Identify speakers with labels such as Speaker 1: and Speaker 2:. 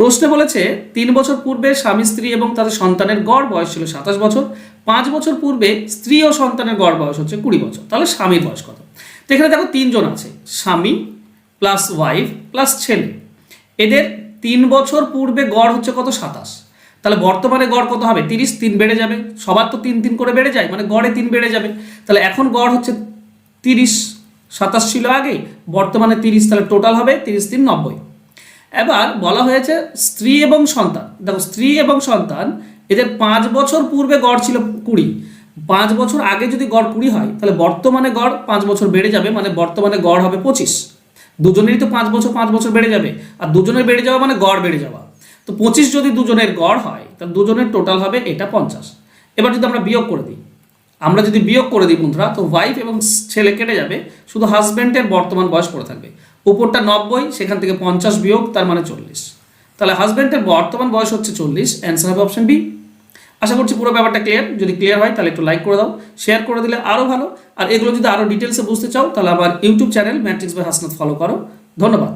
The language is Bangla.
Speaker 1: প্রশ্নে বলেছে 3 বছর পূর্বে স্বামী স্ত্রী এবং তাদের সন্তানের গড় বয়স ছিল 27 বছর, 5 বছর পূর্বে স্ত্রী ও সন্তানের গড় বয়স হচ্ছে 20 বছর। তাহলে স্বামীর বয়স কত? তো এখানে দেখো 3 জন আছে, স্বামী প্লাস ওয়াইফ প্লাস ছেলে। এদের 3 বছর পূর্বে গড় হচ্ছে কত? 27। তাহলে বর্তমানে গড় কত হবে? 30, 3 বেড়ে যাবে, সবার তো 3 3 করে বেড়ে যায়, মানে গড়ে 3 বেড়ে যাবে। তাহলে এখন গড় হচ্ছে 30, 27 ছিল আগে, বর্তমানে 30, তাহলে টোটাল হবে 30 3 90। এবার বলা হয়েছে স্ত্রী এবং সন্তান। দেখো স্ত্রী এবং সন্তান এদের 5 বছর পূর্বে গড় ছিল 20, 5 বছর আগে যদি গড় 20 হয় তাহলে বর্তমানে গড় 5 বছর বেড়ে যাবে, মানে বর্তমানে গড় হবে 25। দুজনেরই তো 5 বছর 5 বছর বেড়ে যাবে, আর দুজনের বেড়ে যাওয়া মানে গড় বেড়ে যাওয়া। তো 25 যদি দুজনের গড় হয় তাহলে দুজনের টোটাল হবে এটা 50। এবার যদি আমরা বিয়োগ করে দিই, বন্ধুরা, তো ওয়াইফ এবং ছেলে কেটে যাবে, শুধু হাজব্যান্ডের বর্তমান বয়স পড়ে থাকবে। উপরটা 90, সেখান থেকে 50 বিয়োগ, তার মানে 40। তাহলে হাজব্যান্ডের বর্তমান বয়স হচ্ছে 40, অ্যান্সার হবে অপশন বি। আশা করছি পুরো ব্যাপারটা ক্লিয়ার। যদি ক্লিয়ার হয় তাহলে একটু লাইক করে দাও, শেয়ার করে দিলে আরও ভালো। আর এগুলো যদি আরও ডিটেলসে বুঝতে চাও তাহলে আমার YouTube channel matrix by Hasnat follow করো। ধন্যবাদ।